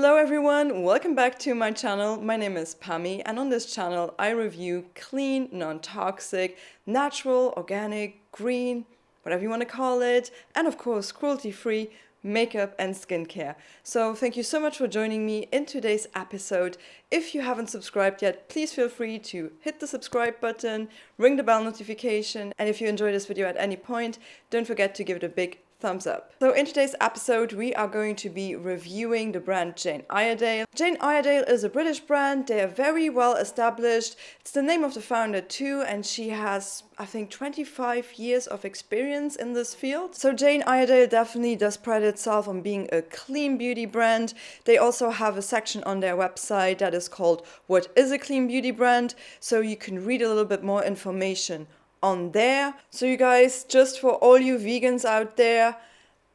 Hello everyone, welcome back to my channel. My name is Pami and on this channel I review clean, non-toxic, natural, organic, green, whatever you want to call it, and of course cruelty-free makeup and skincare. So thank you so much for joining me in today's episode. If you haven't subscribed yet, please feel free to hit the subscribe button, ring the bell notification, and if you enjoy this video at any point, don't forget to give it a big thumbs up. So in today's episode, we are going to be reviewing the brand Jane Iredale. Jane Iredale is a British brand. They are very well established. It's the name of the founder too, and she has, I think, 25 years of experience in this field. So Jane Iredale definitely does pride itself on being a clean beauty brand. They also have a section on their website that is called What is a Clean Beauty Brand? So you can read a little bit more information on there. So you guys, just for all you vegans out there,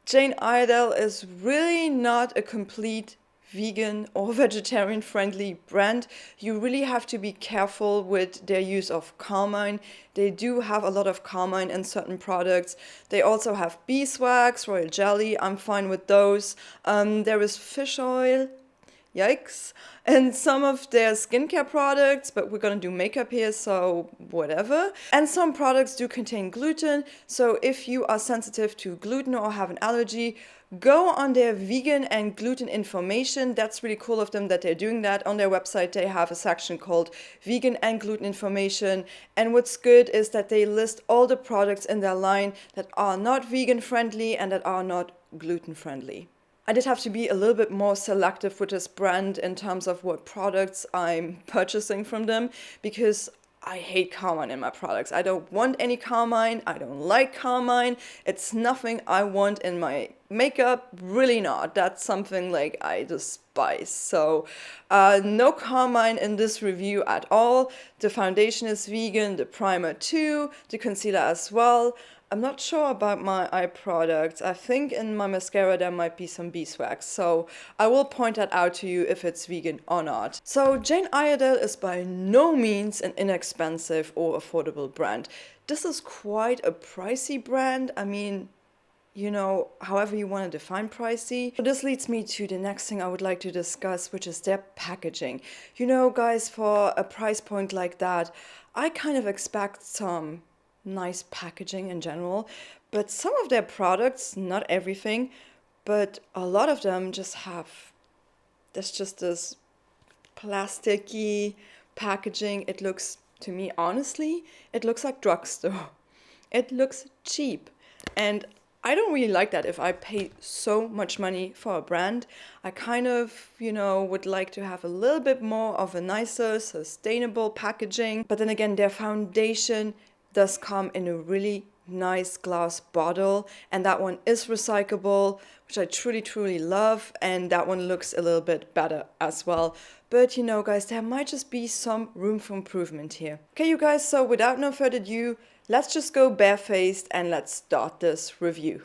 Jane Iredale is really not a complete vegan or vegetarian friendly brand. You really have to be careful with their use of carmine. They do have a lot of carmine in certain products. They also have beeswax, royal jelly. I'm fine with those. There is fish oil. Yikes. And some of their skincare products, but we're gonna do makeup here, so whatever. And some products do contain gluten, so if you are sensitive to gluten or have an allergy, go on their vegan and gluten information. That's really cool of them that they're doing that. On their website, they have a section called Vegan and Gluten Information. And what's good is that they list all the products in their line that are not vegan friendly and that are not gluten friendly. I did have to be a little bit more selective with this brand in terms of what products I'm purchasing from them because I hate carmine in my products. I don't want any carmine. I don't like carmine. It's nothing I want in my makeup. Really not. That's something like I despise. So no carmine in this review at all. The foundation is vegan, the primer too, the concealer as well. I'm not sure about my eye products. I think in my mascara there might be some beeswax, so I will point that out to you if it's vegan or not. So Jane Iredale is by no means an inexpensive or affordable brand. This is quite a pricey brand. I mean, you know, however you want to define pricey. So this leads me to the next thing I would like to discuss, which is their packaging. You know, guys, for a price point like that, I kind of expect some nice packaging in general, but some of their products, not everything, but a lot of them just have this plasticky packaging. It looks, to me honestly, it looks like drugstore. It looks cheap, and I don't really like that. If I pay so much money for a brand, I kind of, you know, would like to have a little bit more of a nicer, sustainable packaging. But then again, their foundation does come in a really nice glass bottle, and that one is recyclable, which I truly love, and that one looks a little bit better as well. But you know, guys, there might just be some room for improvement here. Okay, you guys, so without no further ado, let's just go barefaced and let's start this review.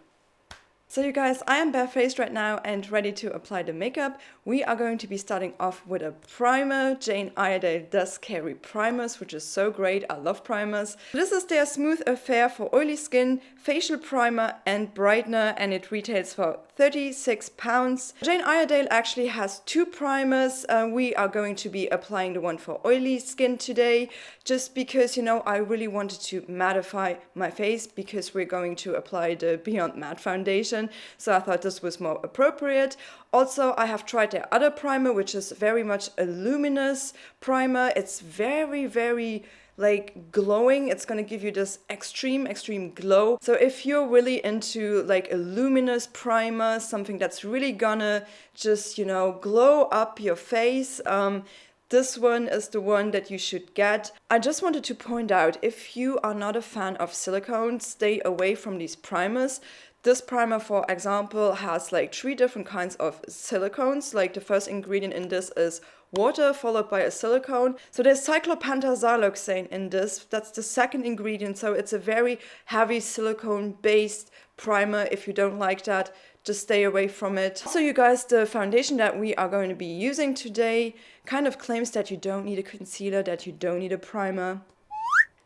So you guys, I am barefaced right now and ready to apply the makeup. We are going to be starting off with a primer. Jane Iredale does carry primers, which is so great. I love primers. This is their Smooth Affair for oily skin, facial primer and brightener, and it retails for £36. Jane Iredale actually has two primers. We are going to be applying the one for oily skin today, just because, you know, I really wanted to mattify my face because we're going to apply the Beyond Matte foundation. So I thought this was more appropriate. Also, I have tried their other primer, which is very much a luminous primer. It's very like glowing. It's going to give you this extreme glow. So if you're really into like a luminous primer, something that's really gonna just, you know, glow up your face, this one is the one that you should get. I just wanted to point out, if you are not a fan of silicone, stay away from these primers. This primer, for example, has like 3 different kinds of silicones. Like the first ingredient in this is water, followed by a silicone. So there's cyclopentasiloxane in this. That's the second ingredient. So it's a very heavy silicone-based primer. If you don't like that, just stay away from it. So you guys, the foundation that we are going to be using today kind of claims that you don't need a concealer, that you don't need a primer.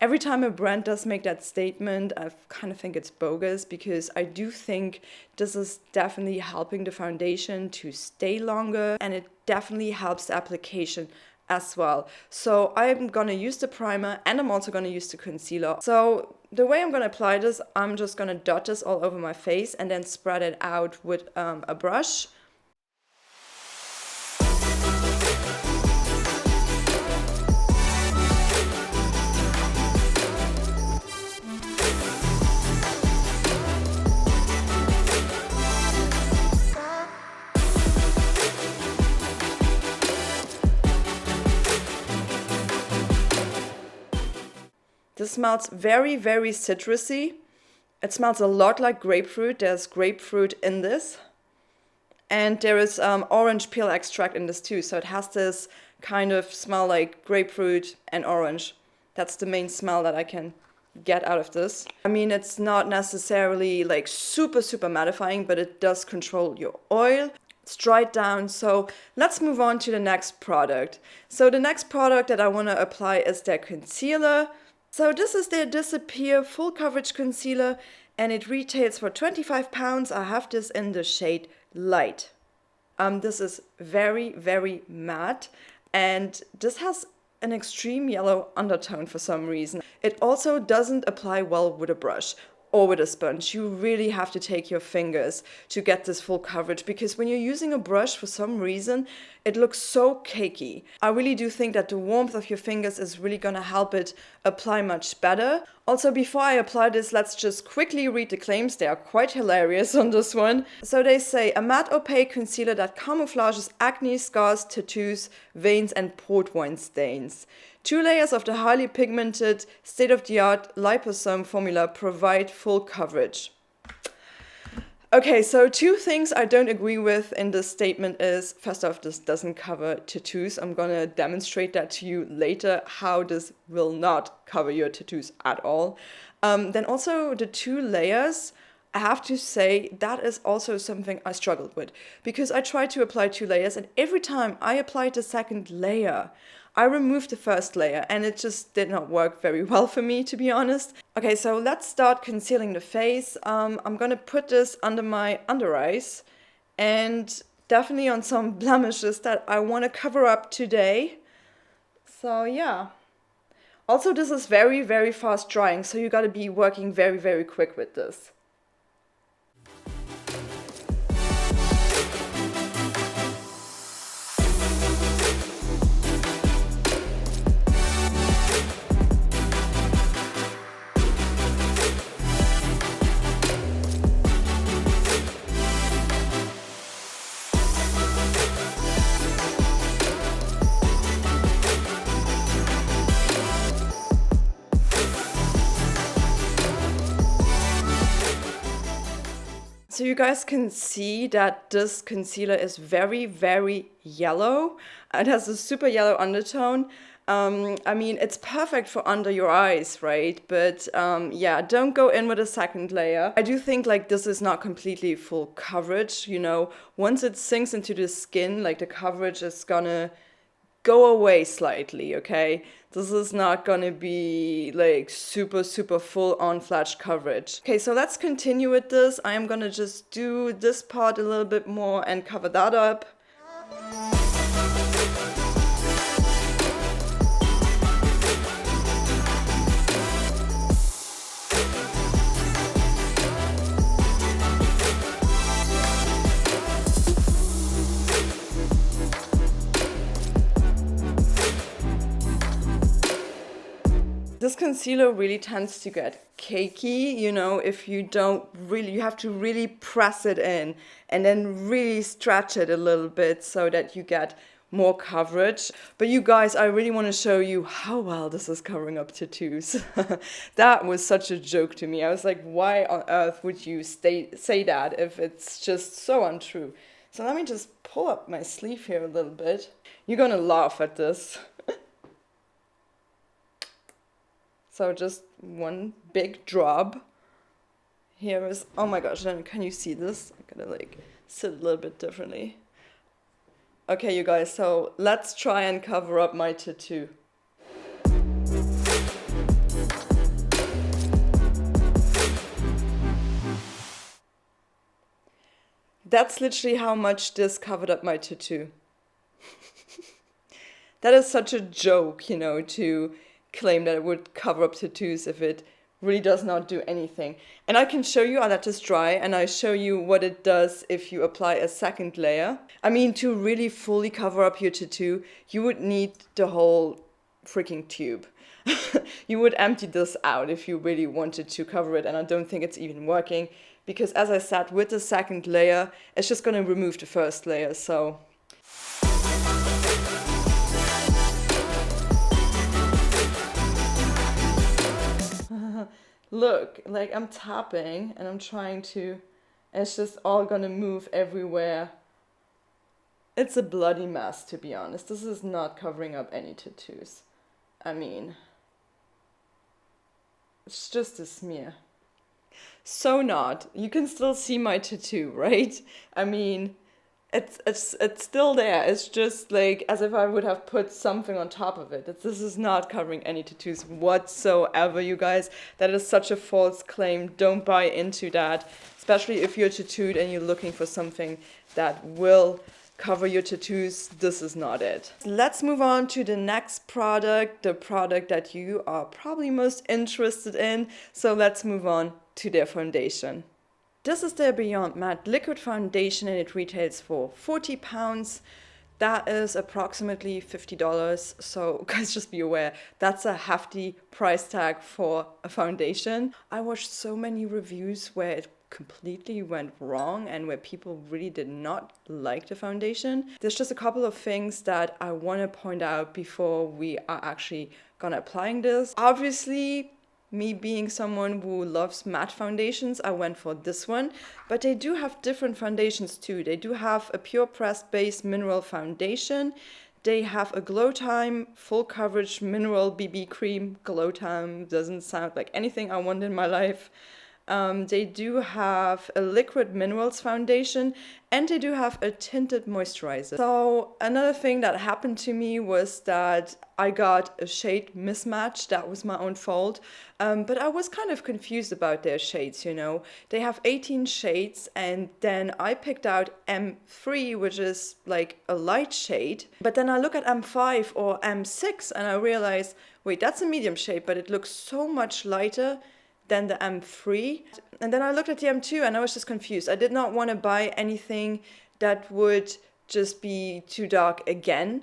Every time a brand does make that statement, I kind of think it's bogus, because I do think this is definitely helping the foundation to stay longer, and it definitely helps the application as well. So I'm gonna use the primer, and I'm also gonna use the concealer. So the way I'm gonna apply this, I'm just gonna dot this all over my face and then spread it out with a brush. This smells very, very citrusy. It smells a lot like grapefruit. There's grapefruit in this. And there is orange peel extract in this too. So it has this kind of smell like grapefruit and orange. That's the main smell that I can get out of this. I mean, it's not necessarily like super, super mattifying, but it does control your oil. It's dried down. So let's move on to the next product. So the next product that I want to apply is their concealer. So this is their Disappear Full Coverage Concealer, and it retails for £25. I have this in the shade Light. This is very, very matte, and this has an extreme yellow undertone for some reason. It also doesn't apply well with a brush or with a sponge. You really have to take your fingers to get this full coverage, because when you're using a brush, for some reason, it looks so cakey. I really do think that the warmth of your fingers is really gonna help it apply much better. Also, before I apply this, let's just quickly read the claims. They are quite hilarious on this one. So they say, a matte opaque concealer that camouflages acne, scars, tattoos, veins, and port wine stains. 2 layers of the highly pigmented, state-of-the-art liposome formula provide full coverage. Okay, so 2 things I don't agree with in this statement is, first off, this doesn't cover tattoos. I'm gonna demonstrate that to you later, how this will not cover your tattoos at all. Then also the 2 layers, I have to say that is also something I struggled with, because I tried to apply 2 layers, and every time I applied the second layer, I removed the first layer, and it just did not work very well for me, to be honest. Okay, so let's start concealing the face. I'm gonna put this under my under eyes, and definitely on some blemishes that I want to cover up today. So yeah. Also, this is very, very fast drying, so you gotta be working very, very quick with this. So you guys can see that this concealer is very, very yellow. It has a super yellow undertone. I mean, it's perfect for under your eyes, right? But yeah, don't go in with a second layer. I do think like this is not completely full coverage, you know. Once it sinks into the skin, like the coverage is gonna go away slightly, okay? This is not gonna be like super, super full on flash coverage. Okay, so let's continue with this. I am gonna just do this part a little bit more and cover that up. This concealer really tends to get cakey, you know, if you don't really, you have to really press it in and then really stretch it a little bit so that you get more coverage. But you guys, I really want to show you how well this is covering up tattoos. That was such a joke to me. I was like, why on earth would you say that if it's just so untrue? So let me just pull up my sleeve here a little bit. You're gonna laugh at this. So just one big drop. Here is, oh my gosh, can you see this? I gotta like sit a little bit differently. Okay, you guys, so let's try and cover up my tattoo. that's literally how much this covered up my tattoo. That is such a joke, you know, to claim that it would cover up tattoos if it really does not do anything. And I can show you, I let this dry, and I show you what it does if you apply a second layer. I mean, to really fully cover up your tattoo, you would need the whole freaking tube. You would empty this out if you really wanted to cover it, and I don't think it's even working, because as I said, with the second layer, it's just going to remove the first layer, so... Look, like I'm tapping and I'm trying to, it's just all gonna move everywhere. It's a bloody mess, to be honest. This is not covering up any tattoos. I mean, it's just a smear. So not. You can still see my tattoo, right? I mean, it's still there. It's just like as if I would have put something on top of it. This is not covering any tattoos whatsoever, you guys. That is such a false claim. Don't buy into that, especially if you're tattooed and you're looking for something that will cover your tattoos. This is not it. Let's move on to the next product, the product that you are probably most interested in. So let's move on to their foundation. This is their Beyond Matte liquid foundation, and it retails for £40. That is approximately $50. So guys, just be aware, that's a hefty price tag for a foundation. I watched so many reviews where it completely went wrong and where people really did not like the foundation. There's just a couple of things that I want to point out before we are actually gonna applying this. Obviously, me being someone who loves matte foundations, I went for this one, but they do have different foundations too. They do have a pure pressed base mineral foundation. They have a Glow Time full coverage mineral BB cream. Glow Time doesn't sound like anything I want in my life. They do have a liquid minerals foundation, and they do have a tinted moisturizer. So another thing that happened to me was that I got a shade mismatch. That was my own fault. But I was kind of confused about their shades, you know. They have 18 shades, and then I picked out M3, which is like a light shade. But then I look at M5 or M6 and I realize, wait, that's a medium shade, but it looks so much lighter than the M3. And then I looked at the M2 and I was just confused. I did not want to buy anything that would just be too dark again,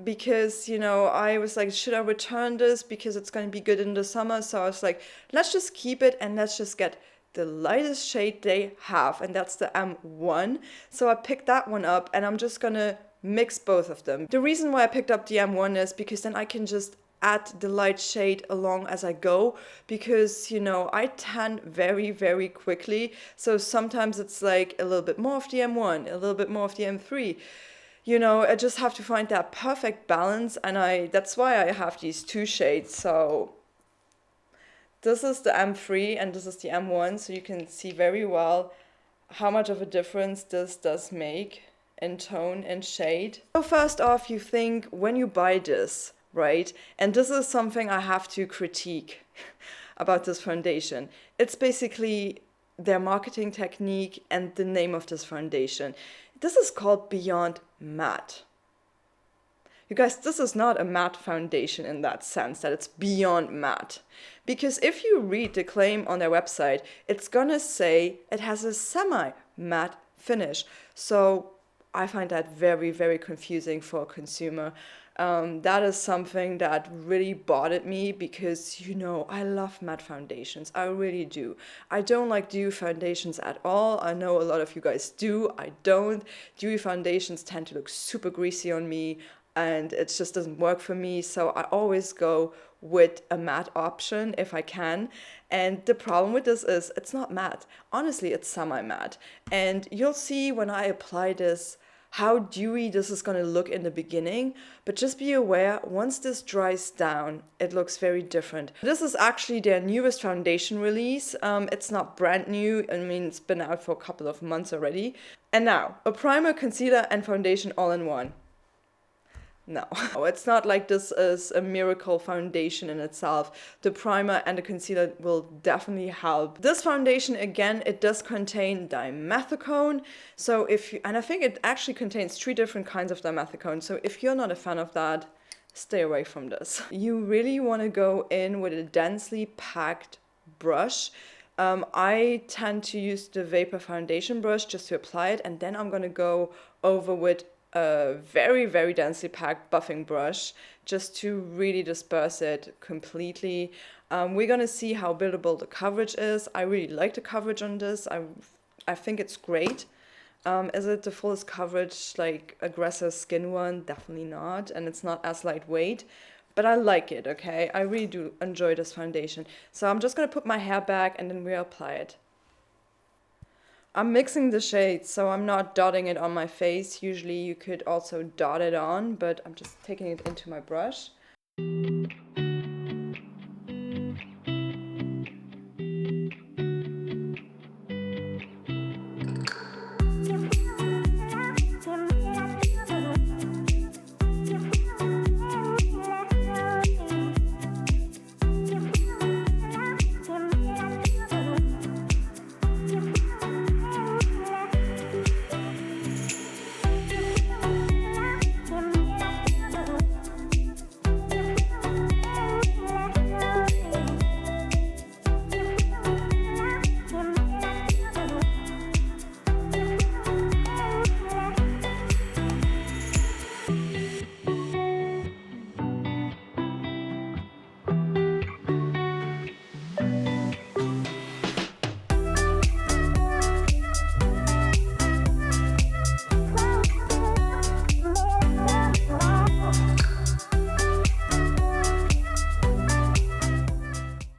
because, you know, I was like, should I return this because it's going to be good in the summer? So I was like, let's just keep it and let's just get the lightest shade they have, and that's the M1. So I picked that one up and I'm just gonna mix both of them. The reason why I picked up the M1 is because then I can just add the light shade along as I go, because, you know, I tan very, very quickly. So sometimes it's like a little bit more of the M1, a little bit more of the M3. You know, I just have to find that perfect balance, and that's why I have these two shades. So this is the M3 and this is the M1, so you can see very well how much of a difference this does make in tone and shade. So first off, you think when you buy this, right? And this is something I have to critique about this foundation. It's basically their marketing technique and the name of this foundation. This is called Beyond Matte. You guys, this is not a matte foundation in that sense, that it's beyond matte. Because if you read the claim on their website, it's gonna say it has a semi-matte finish. So I find that very, very confusing for a consumer. That is something that really bothered me because, you know, I love matte foundations. I really do. I don't like dewy foundations at all. I know a lot of you guys do. I don't. Dewy foundations tend to look super greasy on me, and it just doesn't work for me. So I always go with a matte option if I can. And the problem with this is it's not matte. Honestly, it's semi-matte. And you'll see when I apply this how dewy this is going to look in the beginning, but just be aware, once this dries down, it looks very different. This is actually their newest foundation release. It's not brand new. I mean, it's been out for a couple of months already. And now, a primer, concealer, and foundation all in one. No, it's not like this is a miracle foundation in itself. The primer and the concealer will definitely help. This foundation, again, it does contain dimethicone. So and I think it actually contains 3 different kinds of dimethicone. So if you're not a fan of that, stay away from this. You really want to go in with a densely packed brush. I tend to use the Vapor Foundation brush just to apply it, and then I'm going to go over with a very, very densely packed buffing brush just to really disperse it completely. We're going to see how buildable the coverage is. I really like the coverage on this. I think it's great. Is it the fullest coverage, like aggressive skin one? Definitely not. And it's not as lightweight. But I like it, okay? I really do enjoy this foundation. So I'm just going to put my hair back and then reapply it. I'm mixing the shades, so I'm not dotting it on my face. Usually you could also dot it on, but I'm just taking it into my brush.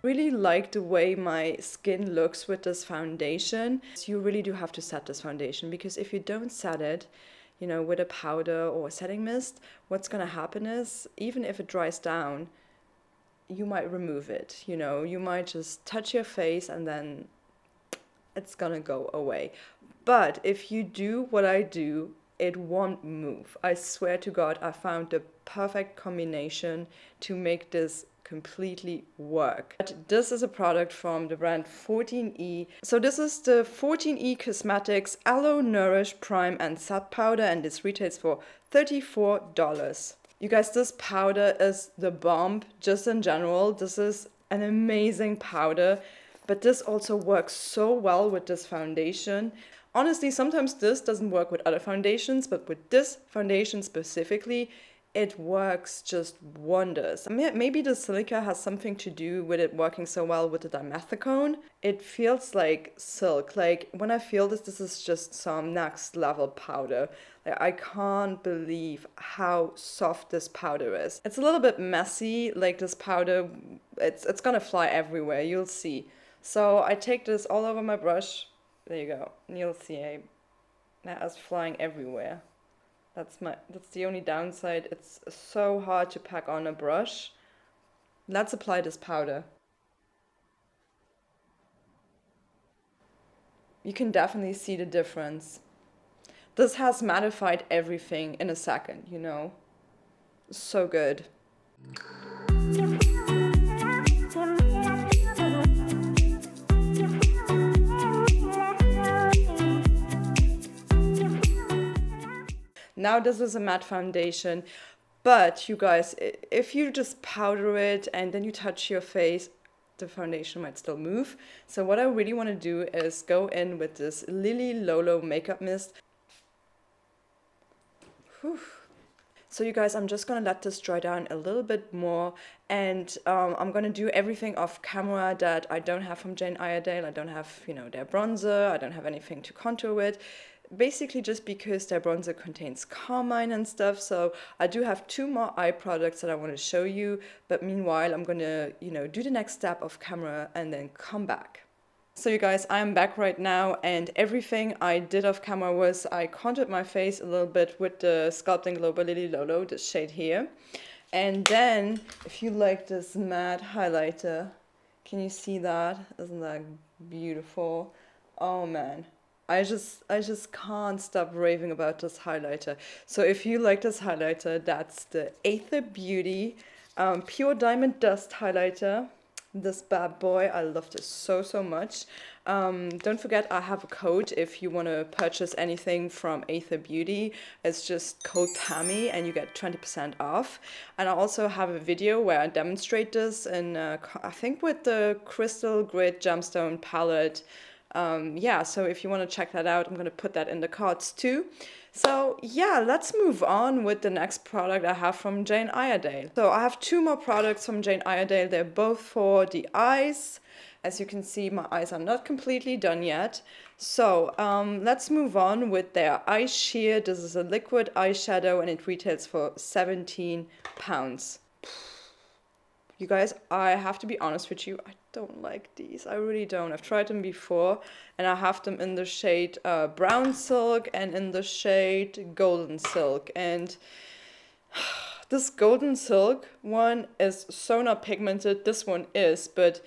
Really like the way my skin looks with this foundation. So you really do have to set this foundation, because if you don't set it, you know, with a powder or a setting mist, what's gonna happen is, even if it dries down, you might remove it, you know, you might just touch your face and then it's gonna go away. But if you do what I do, it won't move. I swear to God, I found the perfect combination to make this completely work. But this is a product from the brand 14E. So this is the 14E Cosmetics Aloe, Nourish, Prime and Set Powder, and this retails for $34. You guys, this powder is the bomb just in general. This is an amazing powder, but this also works so well with this foundation. Honestly, sometimes this doesn't work with other foundations, but with this foundation specifically, it works just wonders. Maybe the silica has something to do with it working so well with the dimethicone. It feels like silk. Like when I feel this, this is just some next level powder. Like, I can't believe how soft this powder is. It's a little bit messy, like this powder, it's gonna fly everywhere, you'll see. So I take this all over my brush. There you go. And you'll see that is flying everywhere. That's the only downside. It's so hard to pack on a brush. Let's apply this powder. You can definitely see the difference. This has mattified everything in a second, you know? So good. Now this is a matte foundation, but you guys, if you just powder it and then you touch your face, the foundation might still move. So what I really want to do is go in with this Lily Lolo makeup mist. Whew. So you guys, I'm just gonna let this dry down a little bit more, and I'm gonna do everything off camera that I don't have from Jane Iredale. I don't have, you know, their bronzer, I don't have anything to contour with. Basically just because their bronzer contains carmine and stuff. So I do have 2 more eye products that I want to show you, but meanwhile I'm gonna, you know, do the next step off camera and then come back. So you guys, I'm back right now, and everything I did off camera was I contoured my face a little bit with the Sculpting Glow by Lily Lolo, this shade here. And then if you like this matte highlighter, can you see that? Isn't that beautiful? Oh man. I just can't stop raving about this highlighter. So if you like this highlighter, that's the Aether Beauty Pure Diamond Dust highlighter. This bad boy, I love this so much. Don't forget, I have a code if you want to purchase anything from Aether Beauty. It's just code PAMI and you get 20% off. And I also have a video where I demonstrate this, and I think with the Crystal Grid Gemstone palette. Yeah, so if you want to check that out, I'm going to put that in the cards too. So yeah, let's move on with the next product I have from Jane Iredale. So I have two more products from Jane Iredale. They're both for the eyes. As you can see, my eyes are not completely done yet. So let's move on with their Eye Sheer. This is a liquid eyeshadow and it retails for £17. You guys, I have to be honest with you, I don't like these. I really don't. I've tried them before and I have them in the shade Brown Silk and in the shade Golden Silk. And this Golden Silk one is so not pigmented. This one is, but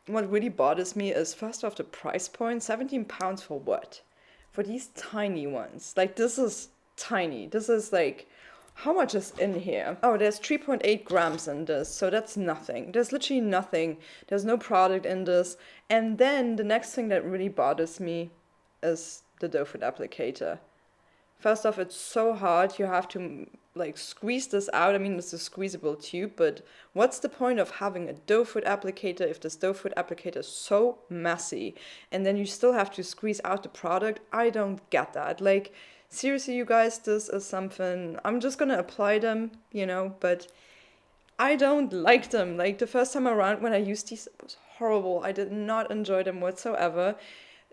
what really bothers me is first off the price point. £17 for what? For these tiny ones. Like, this is tiny. This is like, how much is in here? Oh, there's 3.8 grams in this, so that's nothing. There's literally nothing. There's no product in this. And then the next thing that really bothers me is the doe foot applicator. First off, it's so hard. You have to like squeeze this out. I mean, it's a squeezable tube, but what's the point of having a doe foot applicator if this doe foot applicator is so messy and then you still have to squeeze out the product? I don't get that. Like, seriously, you guys, this is something, I'm just gonna apply them, you know, but I don't like them. Like, the first time around when I used these, it was horrible. I did not enjoy them whatsoever.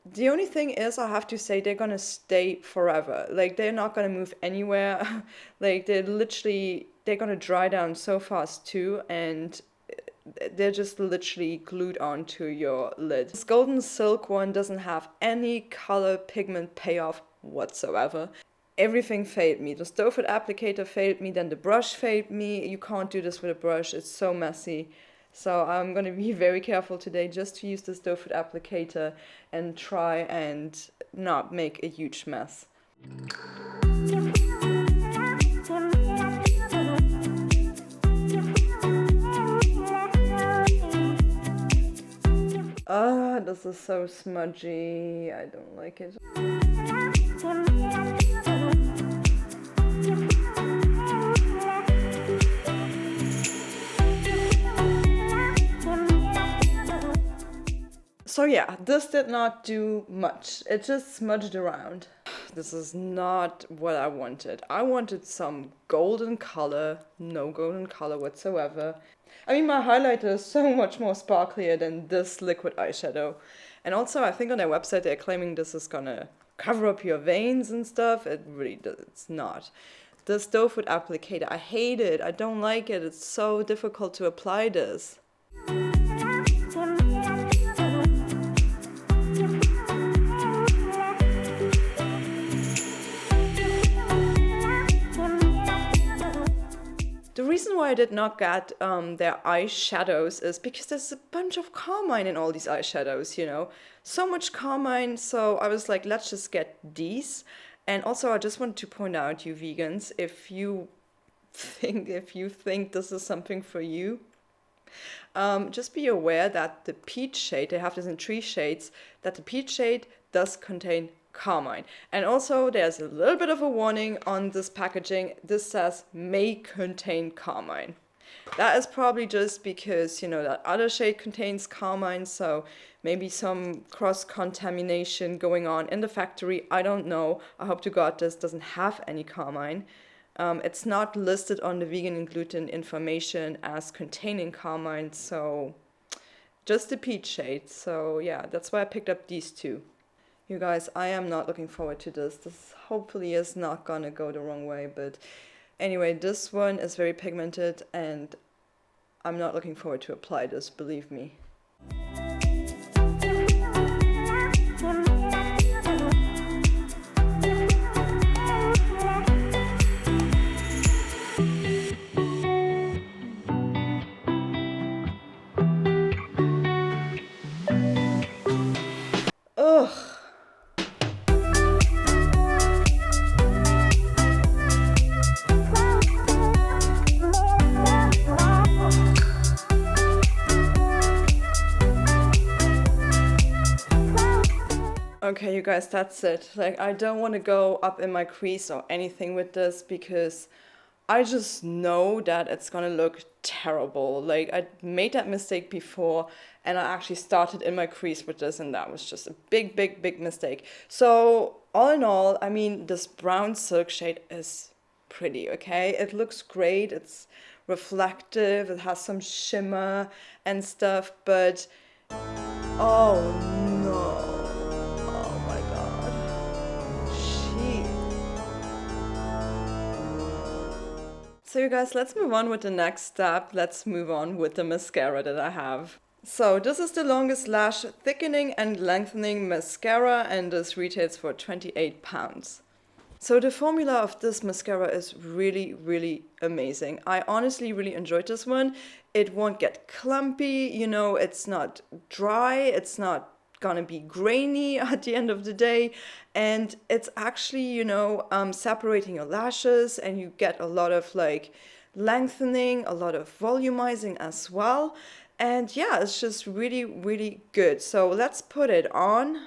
The only thing is, I have to say, they're gonna stay forever. Like, they're not gonna move anywhere. Like, they're gonna dry down so fast too, and they're just literally glued onto your lid. This Golden Silk one doesn't have any color pigment payoff whatsoever. Everything failed me. The doe foot applicator failed me, then the brush failed me. You can't do this with a brush, it's so messy. So I'm going to be very careful today just to use this doe foot applicator and try and not make a huge mess. Ah, this is so smudgy. I don't like it. So yeah, this did not do much. It just smudged around. This is not what I wanted. I wanted some golden color, no golden color whatsoever. I mean, my highlighter is so much more sparklier than this liquid eyeshadow. And also, I think on their website they're claiming this is gonna cover up your veins and stuff. It really does. It's not. This doe foot applicator, I hate it. I don't like it. It's so difficult to apply this. The reason why I did not get their eyeshadows is because there's a bunch of carmine in all these eyeshadows, you know. So much carmine, so I was like, let's just get these. And also, I just want to point out, you vegans, if you think this is something for you, just be aware that the peach shade, they have this in 3 shades, that the peach shade does contain carmine. And also there's a little bit of a warning on this packaging. This says may contain carmine. That is probably just because, you know, that other shade contains carmine, so maybe some cross-contamination going on in the factory. I don't know. I hope to God this doesn't have any carmine. It's not listed on the vegan and gluten information as containing carmine, so just the peach shade. So yeah, that's why I picked up these two. You guys, I am not looking forward to this. This hopefully is not gonna go the wrong way, but anyway, this one is very pigmented and I'm not looking forward to apply this, believe me. Ugh. Okay, you guys, that's it. Like, I don't want to go up in my crease or anything with this because I just know that it's gonna look terrible. Like, I made that mistake before and I actually started in my crease with this and that was just a big, big, big mistake. So, all in all, I mean, this brown silk shade is pretty, okay? It looks great, it's reflective, it has some shimmer and stuff, but oh no. Oh my god. So you guys, let's move on with the next step. Let's move on with the mascara that I have. So this is the Longest Lash Thickening and Lengthening Mascara and this retails for £28. So the formula of this mascara is really, really amazing. I honestly really enjoyed this one. It won't get clumpy, you know, it's not dry, it's not gonna be grainy at the end of the day, and it's actually, you know, separating your lashes, and you get a lot of like lengthening, a lot of volumizing as well. And yeah, it's just really, really good. So let's put it on.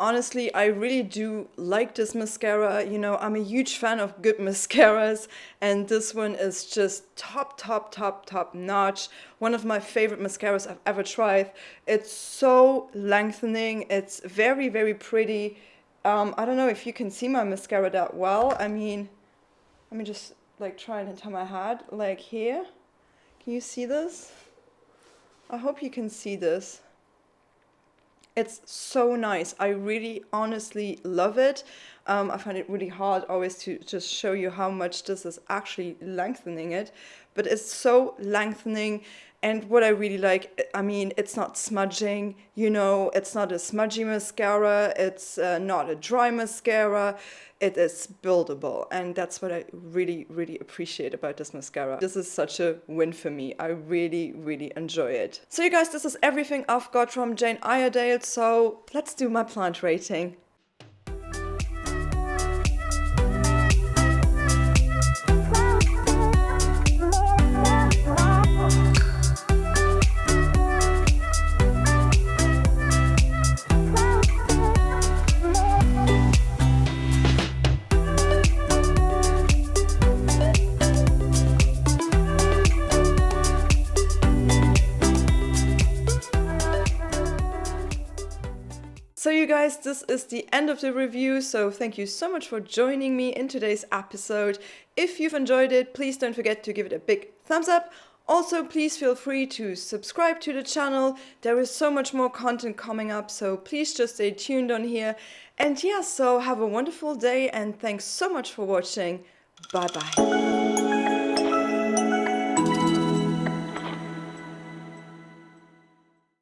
Honestly, I really do like this mascara. You know, I'm a huge fan of good mascaras, and this one is just top, top, top, top notch. One of my favorite mascaras I've ever tried. It's so lengthening. It's very, very pretty. I don't know if you can see my mascara that well. I mean, let me just like try it into my head, like here. Can you see this? I hope you can see this. It's so nice. I really honestly love it. I find it really hard always to just show you how much this is actually lengthening it, but it's so lengthening. And what I really like, I mean, it's not smudging, you know, it's not a smudgy mascara, it's not a dry mascara, it is buildable. And that's what I really, really appreciate about this mascara. This is such a win for me. I really, really enjoy it. So you guys, this is everything I've got from Jane Iredale, so let's do my plant rating. So you guys, this is the end of the review, so thank you so much for joining me in today's episode. If you've enjoyed it, please don't forget to give it a big thumbs up. Also, please feel free to subscribe to the channel. There is so much more content coming up, so please just stay tuned on here. And yeah, so have a wonderful day and thanks so much for watching. Bye bye.